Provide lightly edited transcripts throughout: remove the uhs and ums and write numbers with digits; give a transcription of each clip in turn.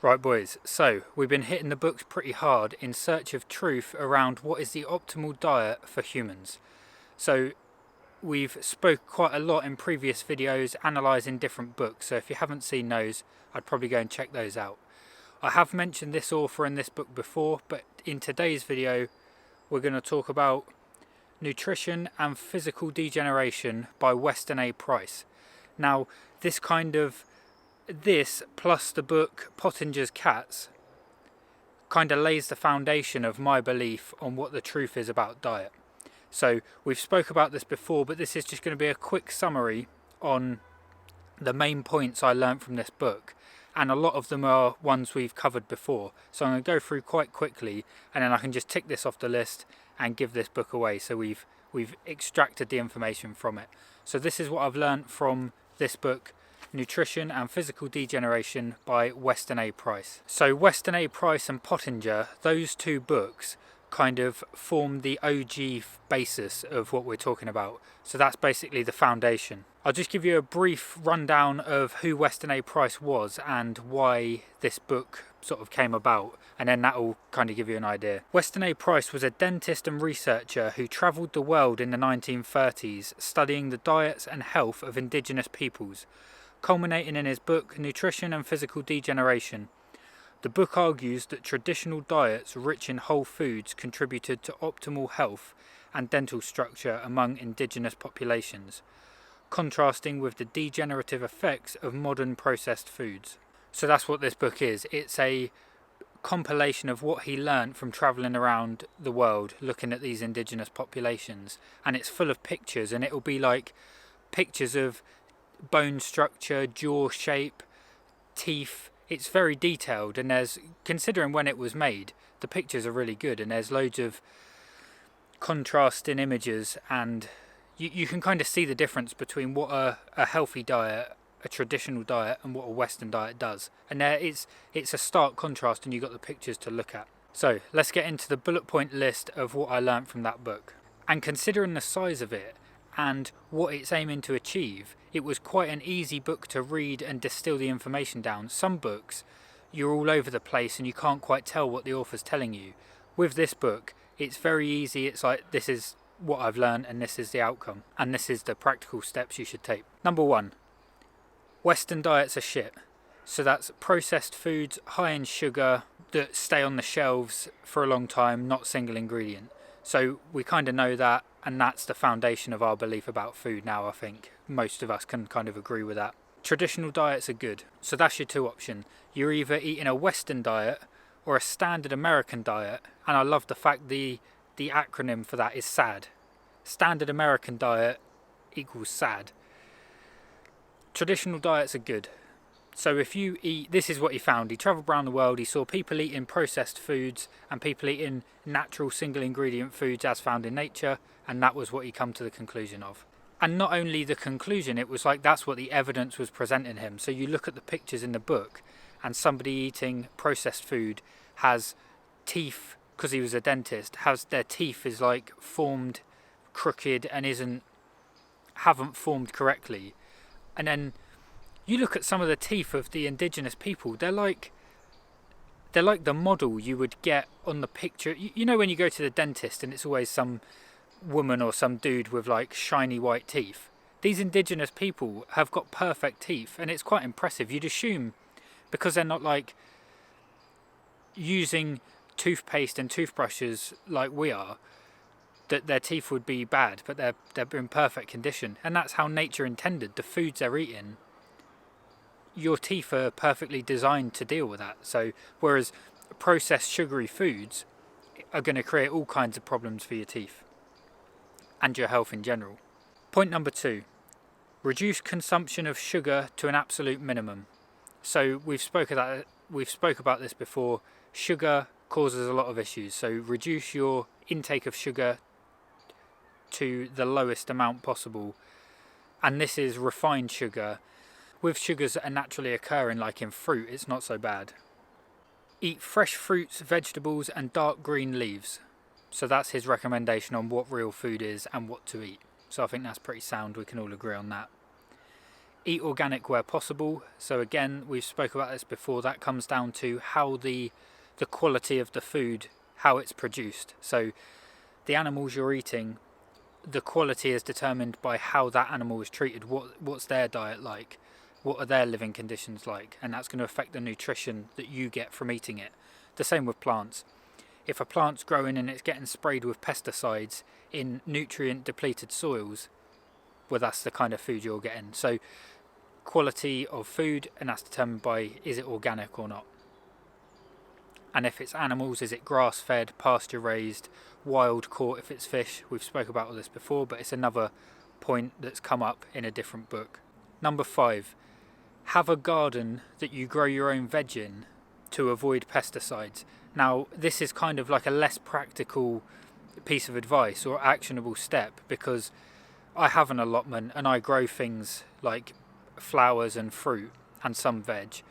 Right boys, so we've been hitting the books pretty hard in search of truth around what is the optimal diet for humans. So we've spoke quite a lot in previous videos analysing different books, so if you haven't seen those, I'd probably go and check those out. I have mentioned this author in this book before, but in today's video we're going to talk about Nutrition and Physical Degeneration by Weston A. Now this plus the book Pottinger's Cats kind of lays the foundation of my belief on what the truth is about diet. So we've spoke about this before, but this is just going to be a quick summary on the main points I learned from this book, and a lot of them are ones we've covered before, so I'm going to go through quite quickly and then I can just tick this off the list and give this book away, so we've extracted the information from it. So this is what I've learned from this book, Nutrition and Physical Degeneration by Weston A. So Weston A. And Pottinger, those two books kind of form the OG basis of what we're talking about. So that's basically the foundation. I'll just give you a brief rundown of who Weston A. was and why this book sort of came about, and then that will kind of give you an idea. Weston A. was a dentist and researcher who travelled the world in the 1930s studying the diets and health of indigenous peoples, culminating in his book Nutrition and Physical Degeneration. The book argues that traditional diets rich in whole foods contributed to optimal health and dental structure among indigenous populations, contrasting with the degenerative effects of modern processed foods. So that's what this book is. It's a compilation of what he learned from travelling around the world looking at these indigenous populations, and it's full of pictures, and it'll be like pictures of bone structure, jaw shape, teeth. It's very detailed, and there's, considering when it was made, the pictures are really good, and there's loads of contrasting images, and you can kind of see the difference between what a healthy diet, a traditional diet, and what a Western diet does. And it's a stark contrast, and you've got the pictures to look at. So let's get into the bullet point list of what I learned from that book. And considering the size of it and what it's aiming to achieve, it was quite an easy book to read and distill the information down. Some books, you're all over the place and you can't quite tell what the author's telling you. With this book, it's very easy. It's like, this is what I've learned and this is the outcome, and this is the practical steps you should take. Number 1, Western diets are shit. So that's processed foods high in sugar that stay on the shelves for a long time, not single ingredient. So we kind of know that, and that's the foundation of our belief about food now. I think most of us can kind of agree with that. Traditional diets are good. So that's your two options. You're either eating a Western diet or a standard American diet, and I love the fact the acronym for that is SAD. Standard American diet equals SAD. Traditional diets are good. So if you eat, this is what he found. He travelled around the world, he saw people eating processed foods and people eating natural single ingredient foods as found in nature, and that was what he come to the conclusion of. And not only the conclusion, it was like that's what the evidence was presenting him. So you look at the pictures in the book, and somebody eating processed food has teeth, because he was a dentist, has their teeth is like formed crooked and haven't formed correctly. And then you look at some of the teeth of the indigenous people, they're like the model you would get on the picture. You know when you go to the dentist and it's always some woman or some dude with like shiny white teeth? These indigenous people have got perfect teeth, and it's quite impressive. You'd assume, because they're not like using toothpaste and toothbrushes like we are, that their teeth would be bad, but they're in perfect condition. And that's how nature intended the foods they're eating. Your teeth are perfectly designed to deal with that. So whereas processed sugary foods are going to create all kinds of problems for your teeth and your health in general. Point number 2, reduce consumption of sugar to an absolute minimum. So we've spoke about this before. Sugar causes a lot of issues, so reduce your intake of sugar to the lowest amount possible, and this is refined sugar. With sugars that are naturally occurring, like in fruit, it's not so bad. Eat fresh fruits, vegetables and dark green leaves. So that's his recommendation on what real food is and what to eat. So I think that's pretty sound, we can all agree on that. Eat organic where possible. So again, we've spoke about this before, that comes down to how the quality of the food, how it's produced. So the animals you're eating, the quality is determined by how that animal is treated. What's their diet like, what are their living conditions like, and that's going to affect the nutrition that you get from eating it. The same with plants. If a plant's growing and it's getting sprayed with pesticides in nutrient depleted soils, well, that's the kind of food you're getting. So quality of food, and that's determined by, is it organic or not. And if it's animals, is it grass fed, pasture raised, wild caught if it's fish. We've spoke about all this before, but it's another point that's come up in a different book. Number 5, have a garden that you grow your own veg in to avoid pesticides. Now, this is kind of like a less practical piece of advice or actionable step, because I have an allotment and I grow things like flowers and fruit and some veg,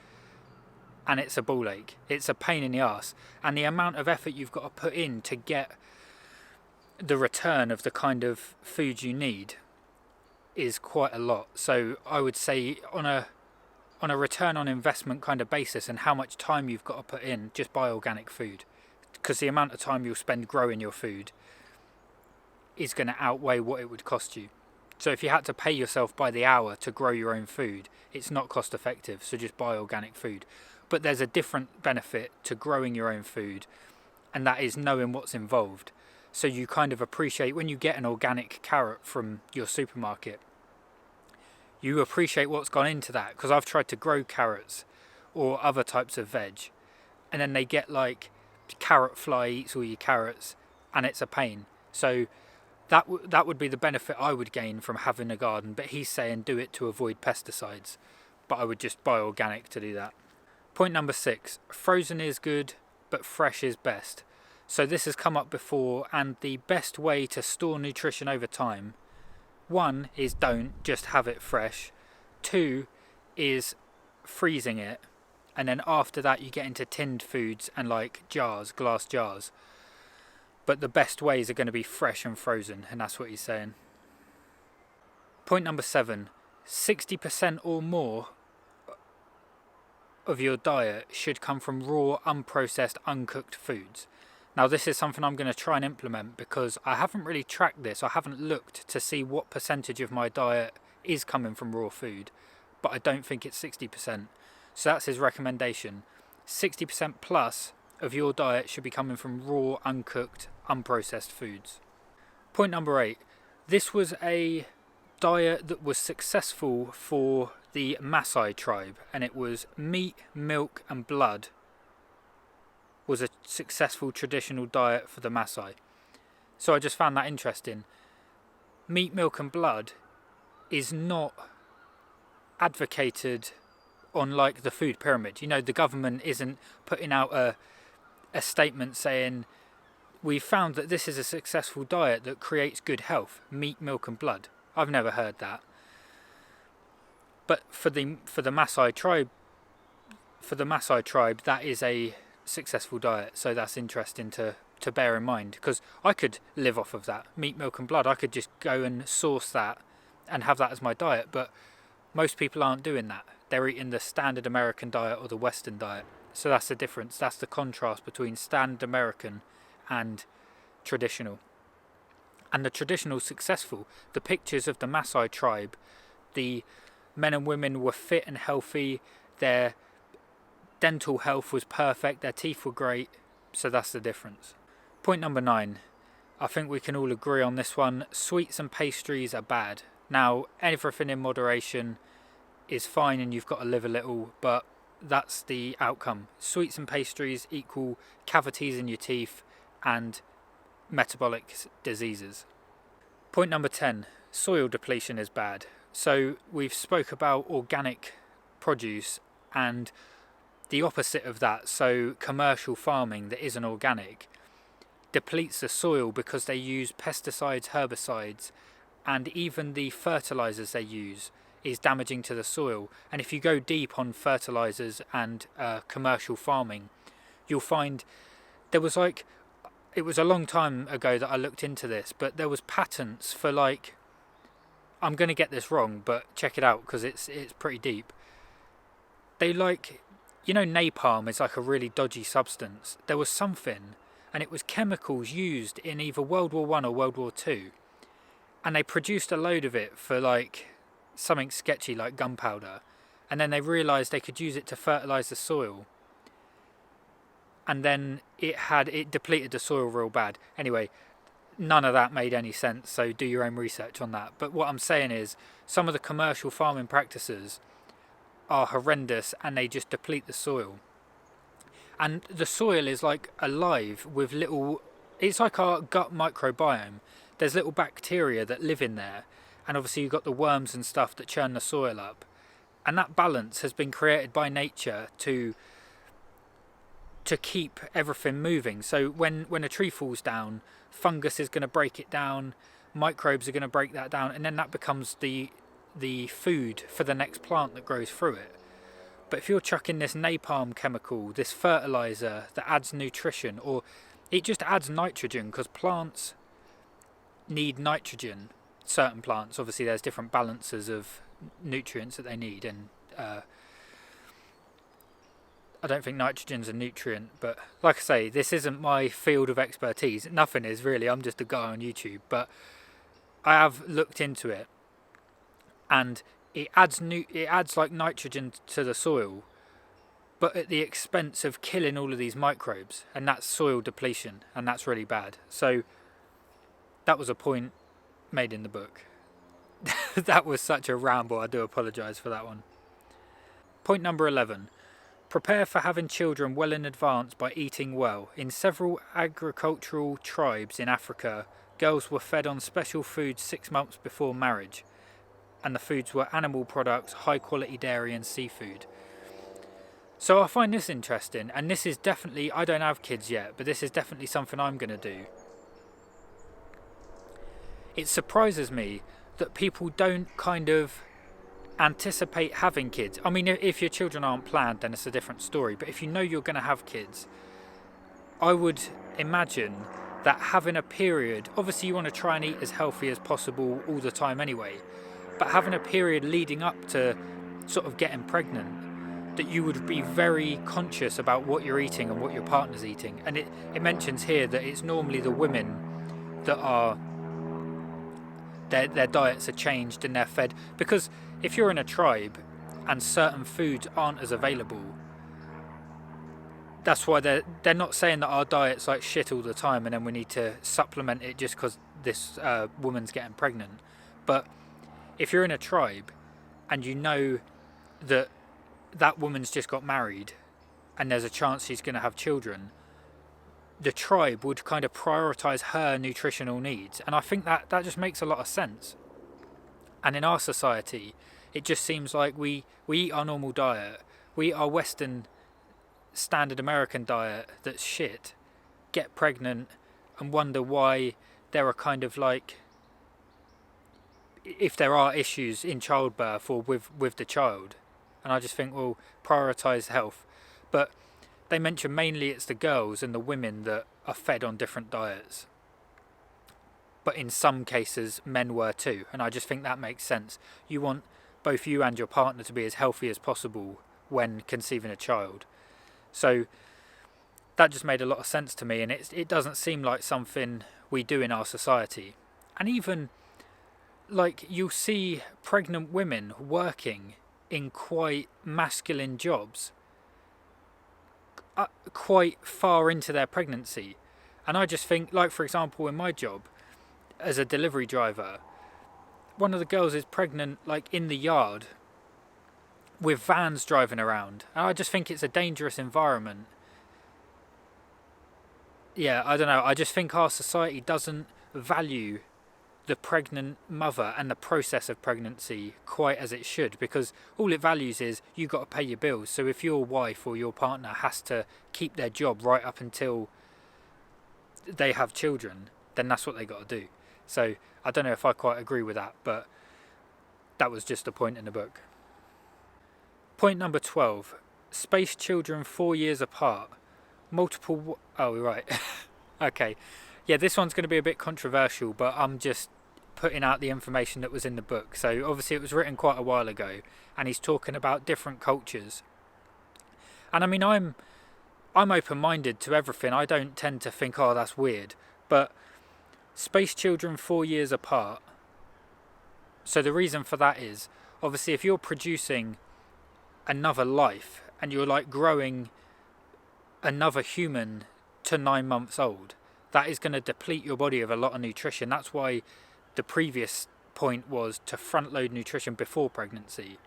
and it's a ball ache. It's a pain in the arse, and the amount of effort you've got to put in to get the return of the kind of food you need is quite a lot. So I would say on a return on investment kind of basis, and how much time you've got to put in, just buy organic food, because the amount of time you'll spend growing your food is going to outweigh what it would cost you. So if you had to pay yourself by the hour to grow your own food, it's not cost effective, so just buy organic food. But there's a different benefit to growing your own food, and that is knowing what's involved. So you kind of appreciate when you get an organic carrot from your supermarket, you appreciate what's gone into that, because I've tried to grow carrots or other types of veg, and then they get like carrot fly eats all your carrots, and it's a pain. So that would be the benefit I would gain from having a garden, but he's saying do it to avoid pesticides, but I would just buy organic to do that. Point number 6, frozen is good, but fresh is best. So this has come up before, and the best way to store nutrition over time, 1 is don't just have it fresh, 2 is freezing it, and then after that you get into tinned foods and like jars, glass jars. But the best ways are going to be fresh and frozen, and that's what he's saying. Point number 7, 60% or more of your diet should come from raw, unprocessed, uncooked foods. Now this is something I'm going to try and implement, because I haven't really tracked this. I haven't looked to see what percentage of my diet is coming from raw food, but I don't think it's 60%. So that's his recommendation. 60% plus of your diet should be coming from raw, uncooked, unprocessed foods. Point number 8. This was a diet that was successful for the Masai tribe, and it was meat, milk and blood was a successful traditional diet for the Masai. So I just found that interesting. Meat, milk and blood is not advocated on like the food pyramid. You know, the government isn't putting out a statement saying we've found that this is a successful diet that creates good health, meat, milk and blood. I've never heard that. But for the Masai tribe, that is a successful diet. So that's interesting to bear in mind, because I could live off of that, meat, milk and blood. I could just go and source that and have that as my diet, but most people aren't doing that. They're eating the standard American diet or the Western diet. So that's the difference. That's the contrast between standard American and traditional. And the traditional successful. The pictures of the Masai tribe, the men and women were fit and healthy, their dental health was perfect, their teeth were great, so that's the difference. Point number 9. I think we can all agree on this one. Sweets and pastries are bad. Now, everything in moderation is fine and you've got to live a little, but that's the outcome. Sweets and pastries equal cavities in your teeth and metabolic diseases. Point number 10. Soil depletion is bad. So we've spoke about organic produce and the opposite of that, so commercial farming that isn't organic, depletes the soil because they use pesticides, herbicides, and even the fertilizers they use is damaging to the soil. And if you go deep on fertilizers and commercial farming, you'll find there was like, it was a long time ago that I looked into this, but there was patents for like I'm going to get this wrong, but check it out because it's pretty deep. They like, napalm is like a really dodgy substance. There was something, and it was chemicals used in either World War One or World War Two, and they produced a load of it for like something sketchy like gunpowder, and then they realised they could use it to fertilise the soil, and then it depleted the soil real bad. Anyway, none of that made any sense, so do your own research on that. But what I'm saying is, some of the commercial farming practices are horrendous, and they just deplete the soil. And the soil is like alive with little, it's like our gut microbiome. There's little bacteria that live in there, and obviously you've got the worms and stuff that churn the soil up, and that balance has been created by nature to keep everything moving. So when a tree falls down, fungus is going to break it down, microbes are going to break that down, and then that becomes the food for the next plant that grows through it. But if you're chucking this napalm chemical, this fertilizer that adds nutrition, or it just adds nitrogen, because plants need nitrogen. Certain plants, obviously there's different balances of nutrients that they need, and I don't think nitrogen's a nutrient, but like I say, this isn't my field of expertise. Nothing is really, I'm just a guy on YouTube, but I have looked into it, and it adds like nitrogen to the soil, but at the expense of killing all of these microbes, and that's soil depletion, and that's really bad. So that was a point made in the book. That was such a ramble, I do apologise for that one. Point number 11. Prepare for having children well in advance by eating well. In several agricultural tribes in Africa, girls were fed on special foods 6 months before marriage, and the foods were animal products, high quality dairy and seafood. So I find this interesting, and this is definitely, I don't have kids yet, but this is definitely something I'm going to do. It surprises me that people don't kind of anticipate having kids. I mean, if your children aren't planned, then it's a different story, but if you know you're going to have kids, I would imagine that having a period, obviously you want to try and eat as healthy as possible all the time anyway, but having a period leading up to sort of getting pregnant, that you would be very conscious about what you're eating and what your partner's eating. And it mentions here that it's normally the women that are, their diets are changed and they're fed, because if you're in a tribe and certain foods aren't as available, that's why they're not saying that our diet's like shit all the time and then we need to supplement it just because this woman's getting pregnant. But if you're in a tribe and you know that that woman's just got married and there's a chance she's going to have children, the tribe would kind of prioritize her nutritional needs. And I think that just makes a lot of sense. And in our society, it just seems like we eat our normal diet, we eat our Western standard American diet that's shit, get pregnant and wonder why there are kind of like, if there are issues in childbirth or with the child. And I just think, well, prioritise health. But they mention mainly it's the girls and the women that are fed on different diets. But in some cases, men were too. And I just think that makes sense. You want both you and your partner to be as healthy as possible when conceiving a child. So that just made a lot of sense to me. And it doesn't seem like something we do in our society. And even, like, you'll see pregnant women working in quite masculine jobs quite far into their pregnancy. And I just think, like, for example, in my job as a delivery driver, one of the girls is pregnant like in the yard with vans driving around, and I just think it's a dangerous environment. Yeah, I don't know, I just think our society doesn't value the pregnant mother and the process of pregnancy quite as it should, because all it values is you've got to pay your bills. So if your wife or your partner has to keep their job right up until they have children, then that's what they got to do. So I don't know if I quite agree with that, but that was just a point in the book. Point number 12. Space children 4 years apart. Oh, right. Okay. Yeah, this one's going to be a bit controversial, but I'm just putting out the information that was in the book. So obviously it was written quite a while ago, and he's talking about different cultures. And I mean, I'm open-minded to everything. I don't tend to think, oh, that's weird. But space children 4 years apart. So the reason for that is, obviously, if you're producing another life and you're like growing another human to 9 months old, that is going to deplete your body of a lot of nutrition. That's why the previous point was to front load nutrition before pregnancy.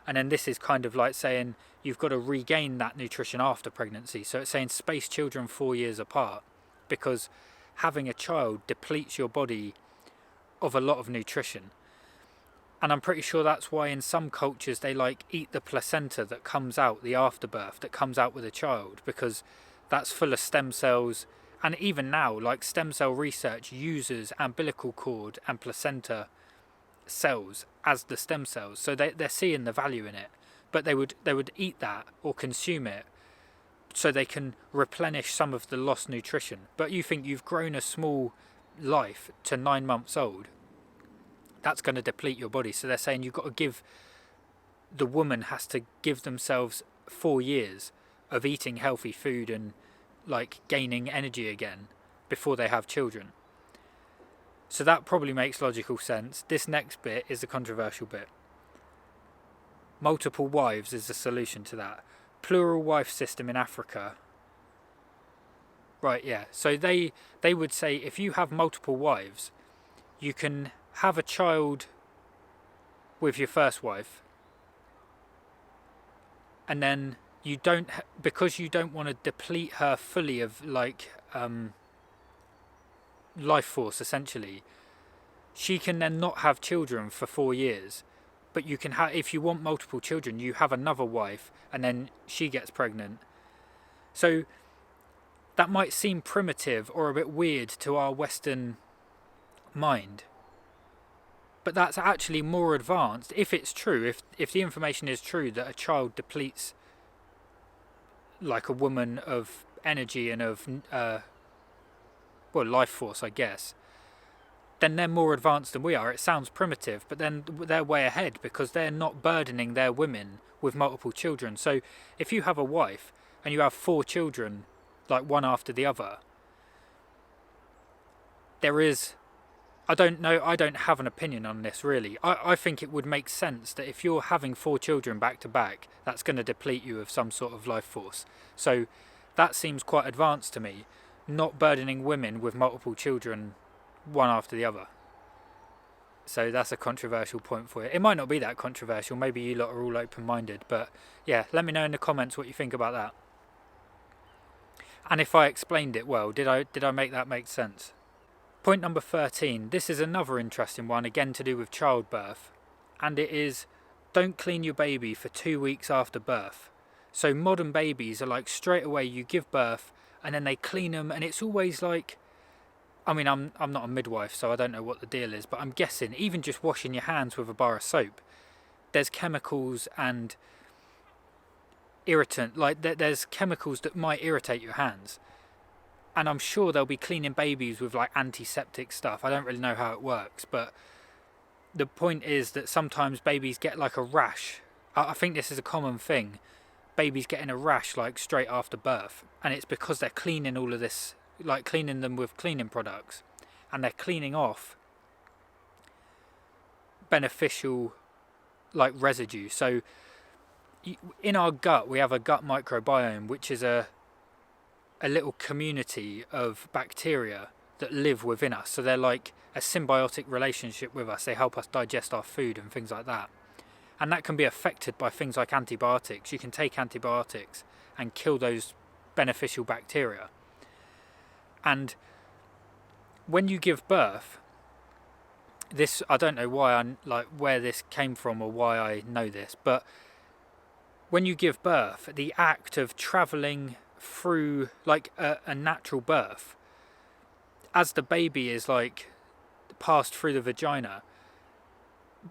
And then this is kind of like saying you've got to regain that nutrition after pregnancy. So it's saying space children 4 years apart, because having a child depletes your body of a lot of nutrition. And I'm pretty sure that's why in some cultures they like eat the placenta that comes out, the afterbirth that comes out with a child, because that's full of stem cells. And even now, like, stem cell research uses umbilical cord and placenta cells as the stem cells, so they're seeing the value in it. But they would eat that or consume it so they can replenish some of the lost nutrition. But you think you've grown a small life to 9 months old, that's going to deplete your body. So they're saying you've got to give, the woman has to give themselves 4 years of eating healthy food and like gaining energy again before they have children. So that probably makes logical sense. This next bit is the controversial bit. Multiple wives is the solution to that. Plural wife system in Africa. Right, yeah. So they would say if you have multiple wives, you can have a child with your first wife, and then you don't, because you don't want to deplete her fully of like life force essentially, she can then not have children for 4 years. But you can have, if you want multiple children, you have another wife and then she gets pregnant. So that might seem primitive or a bit weird to our Western mind, but that's actually more advanced if it's true, if the information is true that a child depletes like a woman of energy and of life force, I guess, then they're more advanced than we are. It sounds primitive, but then they're way ahead because they're not burdening their women with multiple children. So if you have a wife and you have 4 children, like one after the other, there is, I don't know, I don't have an opinion on this really. I think it would make sense that if you're having 4 children back to back, that's going to deplete you of some sort of life force. So that seems quite advanced to me, not burdening women with multiple children one after the other. So that's a controversial point for you. It might not be that controversial, maybe you lot are all open-minded, but yeah, let me know in the comments what you think about that. And if I explained it well, did I make that make sense? Point number 13, this is another interesting one, again to do with childbirth, and it is don't clean your baby for 2 weeks after birth. So modern babies are like straight away you give birth and then they clean them, and it's always like, I mean, I'm not a midwife, so I don't know what the deal is, but I'm guessing even just washing your hands with a bar of soap, there's chemicals and irritant, like there's chemicals that might irritate your hands. And I'm sure they'll be cleaning babies with like antiseptic stuff. I don't really know how it works, but the point is that sometimes babies get like a rash. I think this is a common thing. Babies getting a rash like straight after birth, and it's because they're cleaning all of this, like cleaning them with cleaning products, and they're cleaning off beneficial like residue. So in our gut we have a gut microbiome, which is a little community of bacteria that live within us. So they're like a symbiotic relationship with us. They help us digest our food and things like that. And that can be affected by things like antibiotics. You can take antibiotics and kill those beneficial bacteria. And when you give birth, this, I don't know why I like where this came from or why I know this, but when you give birth, the act of traveling through like a natural birth, as the baby is like passed through the vagina,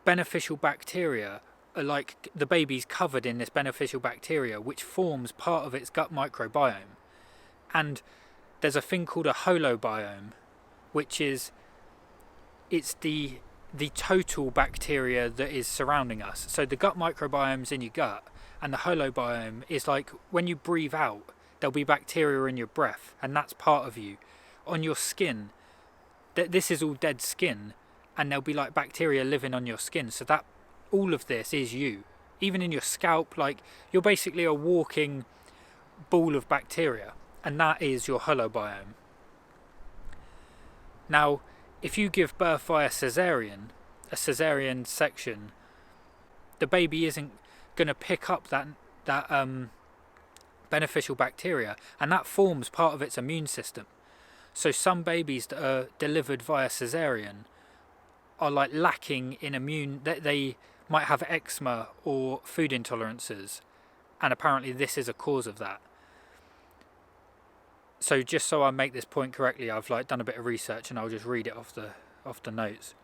beneficial bacteria are like, the baby's covered in this beneficial bacteria which forms part of its gut microbiome. And there's a thing called a holobiome, which is it's the total bacteria that is surrounding us. So the gut microbiome's in your gut, and the holobiome is like when you breathe out, there'll be bacteria in your breath, and that's part of you. On your skin, this is all dead skin, and there'll be like bacteria living on your skin. So that all of this is you. Even in your scalp, like you're basically a walking ball of bacteria, and that is your holobiome. Now, if you give birth via a cesarean section, the baby isn't going to pick up that beneficial bacteria, and that forms part of its immune system. So some babies that are delivered via cesarean are like lacking in immune, they might have eczema or food intolerances, and apparently this is a cause of that. So just so I make this point correctly, I've like done a bit of research and I'll just read it off the notes.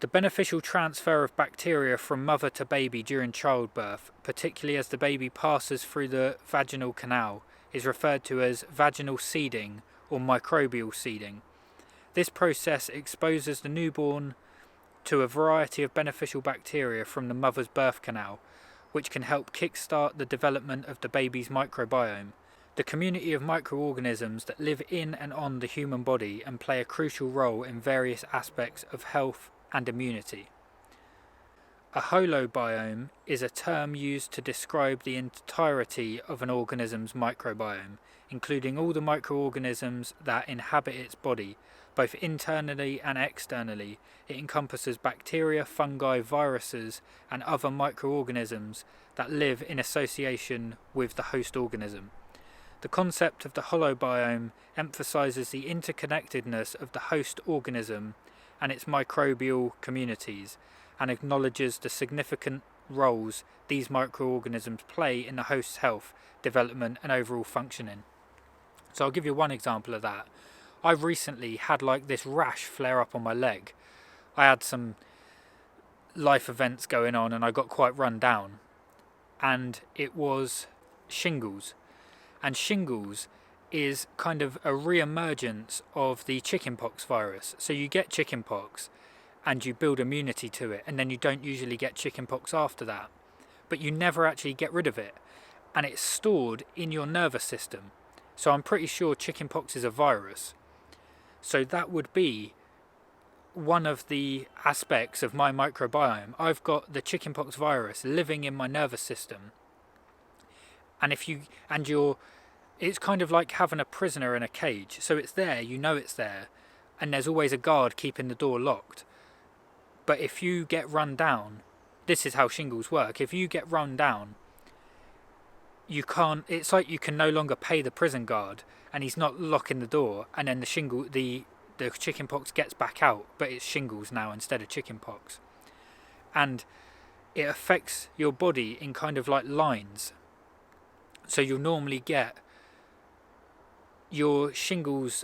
The beneficial transfer of bacteria from mother to baby during childbirth, particularly as the baby passes through the vaginal canal, is referred to as vaginal seeding or microbial seeding. This process exposes the newborn to a variety of beneficial bacteria from the mother's birth canal, which can help kickstart the development of the baby's microbiome, the community of microorganisms that live in and on the human body and play a crucial role in various aspects of health and immunity. A holobiome is a term used to describe the entirety of an organism's microbiome, including all the microorganisms that inhabit its body, both internally and externally. It encompasses bacteria, fungi, viruses, and other microorganisms that live in association with the host organism. The concept of the holobiome emphasizes the interconnectedness of the host organism and its microbial communities, and acknowledges the significant roles these microorganisms play in the host's health, development, and overall functioning. So I'll give you one example of that. I've recently had like this rash flare up on my leg. I had some life events going on and I got quite run down, and it was shingles. And shingles is kind of a re-emergence of the chickenpox virus. So you get chickenpox and you build immunity to it, and then you don't usually get chickenpox after that. But you never actually get rid of it, and it's stored in your nervous system. So I'm pretty sure chickenpox is a virus. So that would be one of the aspects of my microbiome. I've got the chickenpox virus living in my nervous system. And it's kind of like having a prisoner in a cage. So it's there, you know it's there, and there's always a guard keeping the door locked. But if you get run down, this is how shingles work. If you get run down, it's like you can no longer pay the prison guard, and he's not locking the door, and then the chickenpox gets back out, but it's shingles now instead of chickenpox. And it affects your body in kind of like lines. So you'll normally get your shingles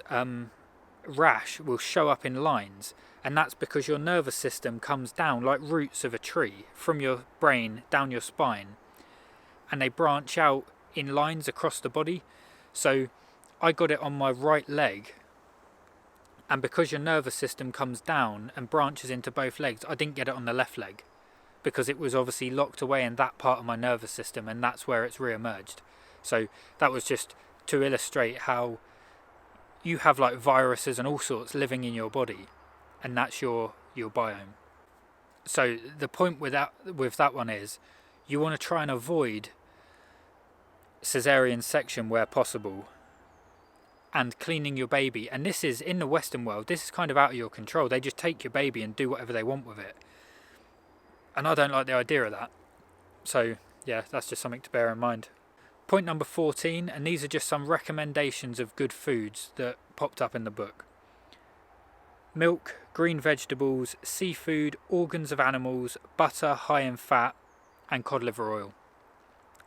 rash will show up in lines, and that's because your nervous system comes down like roots of a tree from your brain down your spine, and they branch out in lines across the body. So I got it on my right leg, and because your nervous system comes down and branches into both legs, I didn't get it on the left leg because it was obviously locked away in that part of my nervous system, and that's where it's re-emerged. So that was just to illustrate how you have like viruses and all sorts living in your body, and that's your biome. So the point with that one is you want to try and avoid cesarean section where possible, and cleaning your baby. And this is, in the Western world, this is kind of out of your control. They just take your baby and do whatever they want with it, and I don't like the idea of that. So yeah, that's just something to bear in mind. Point number 14, and these are just some recommendations of good foods that popped up in the book. Milk, green vegetables, seafood, organs of animals, butter high in fat, and cod liver oil.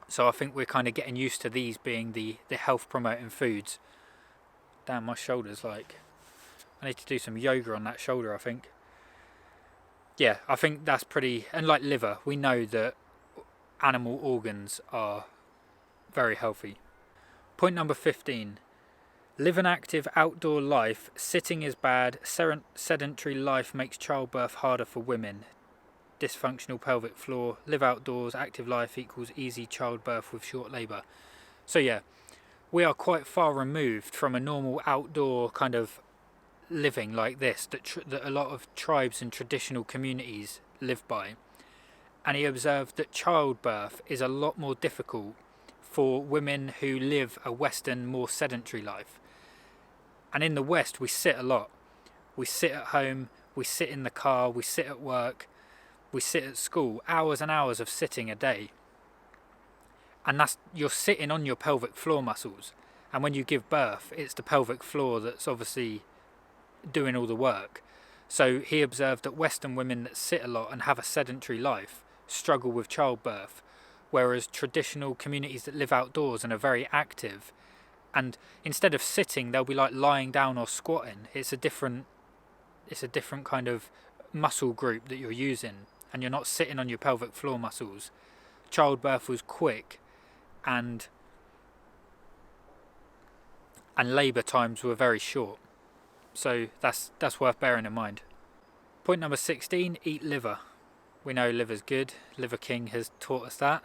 So I think we're kind of getting used to these being the health promoting foods. Damn, my shoulder's like, I need to do some yoga on that shoulder, I think. Yeah, I think that's pretty, and like liver, we know that animal organs are very healthy. Point number 15, Live an active outdoor life. Sitting is bad. Sedentary life makes childbirth harder for women. Dysfunctional pelvic floor. Live outdoors. Active life equals easy childbirth with short labour. So yeah, we are quite far removed from a normal outdoor kind of living like this that a lot of tribes and traditional communities live by. And he observed that childbirth is a lot more difficult for women who live a Western, more sedentary life. And in the West, we sit a lot. We sit at home, we sit in the car, we sit at work, we sit at school, hours and hours of sitting a day. And you're sitting on your pelvic floor muscles. And when you give birth, it's the pelvic floor that's obviously doing all the work. So he observed that Western women that sit a lot and have a sedentary life struggle with childbirth, whereas traditional communities that live outdoors and are very active, and instead of sitting, they'll be like lying down or squatting. It's a different kind of muscle group that you're using, and you're not sitting on your pelvic floor muscles. Childbirth was quick, and labour times were very short. So that's worth bearing in mind. Point number 16, eat liver. We know liver's good. Liver King has taught us that.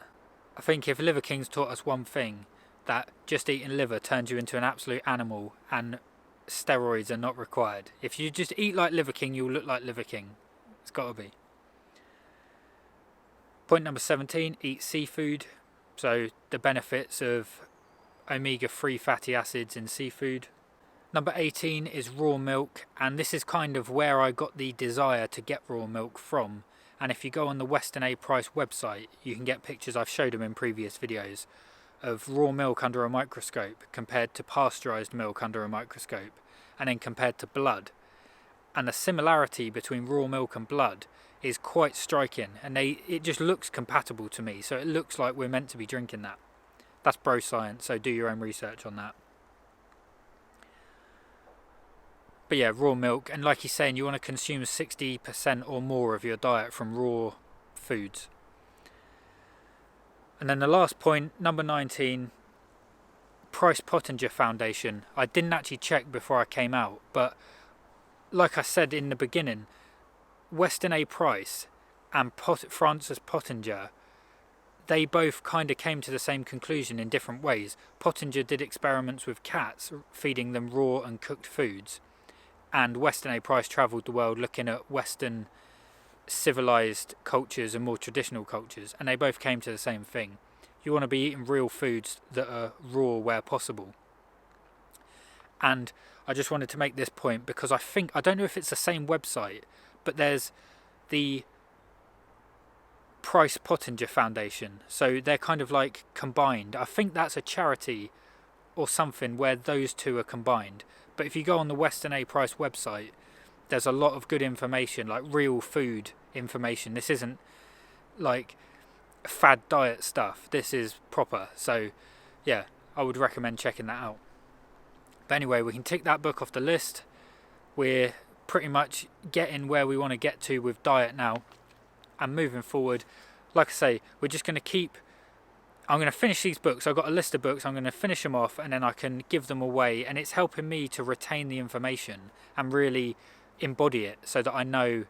I think if Liver King's taught us one thing, that just eating liver turns you into an absolute animal and steroids are not required. If you just eat like Liver King, you'll look like Liver King. It's got to be. Point number 17, eat seafood. So the benefits of omega-3 fatty acids in seafood. Number 18 is raw milk, and this is kind of where I got the desire to get raw milk from. And if you go on the Weston A website, you can get pictures, I've showed them in previous videos, of raw milk under a microscope compared to pasteurised milk under a microscope, and then compared to blood. And the similarity between raw milk and blood is quite striking, and it just looks compatible to me, so it looks like we're meant to be drinking that. That's bro science, so do your own research on that. But yeah, raw milk, and like he's saying, you want to consume 60% or more of your diet from raw foods. And then the last point, number 19, Price Pottinger Foundation. I didn't actually check before I came out, but like I said in the beginning, Weston A. Price and Francis Pottinger, they both kind of came to the same conclusion in different ways. Pottinger did experiments with cats, feeding them raw and cooked foods. And Weston A. Price travelled the world looking at Western civilised cultures and more traditional cultures, and they both came to the same thing. You want to be eating real foods that are raw where possible. And I just wanted to make this point because I don't know if it's the same website, but there's the Price Pottinger Foundation, so they're kind of like combined. I think that's a charity or something where those two are combined. But if you go on the Weston A. Price website, there's a lot of good information, like real food information. This isn't like fad diet stuff. This is proper. So yeah, I would recommend checking that out. But anyway, we can tick that book off the list. We're pretty much getting where we want to get to with diet now. And moving forward, like I say, we're just going to keep... I'm going to finish these books. I've got a list of books. I'm going to finish them off and then I can give them away. And it's helping me to retain the information and really embody it so that I know...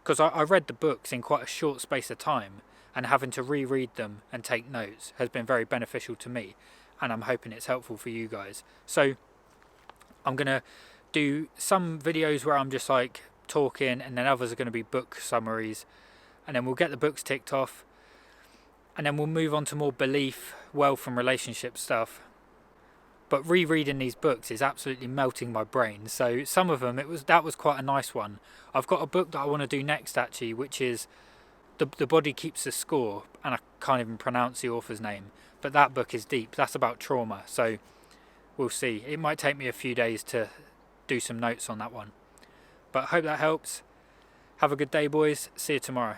Because I read the books in quite a short space of time, and having to reread them and take notes has been very beneficial to me. And I'm hoping it's helpful for you guys. So I'm going to do some videos where I'm just like talking, and then others are going to be book summaries. And then we'll get the books ticked off. And then we'll move on to more belief, wealth and relationship stuff. But rereading these books is absolutely melting my brain. So some of them, that was quite a nice one. I've got a book that I want to do next actually, which is The Body Keeps the Score. And I can't even pronounce the author's name. But that book is deep. That's about trauma. So we'll see. It might take me a few days to do some notes on that one. But I hope that helps. Have a good day, boys. See you tomorrow.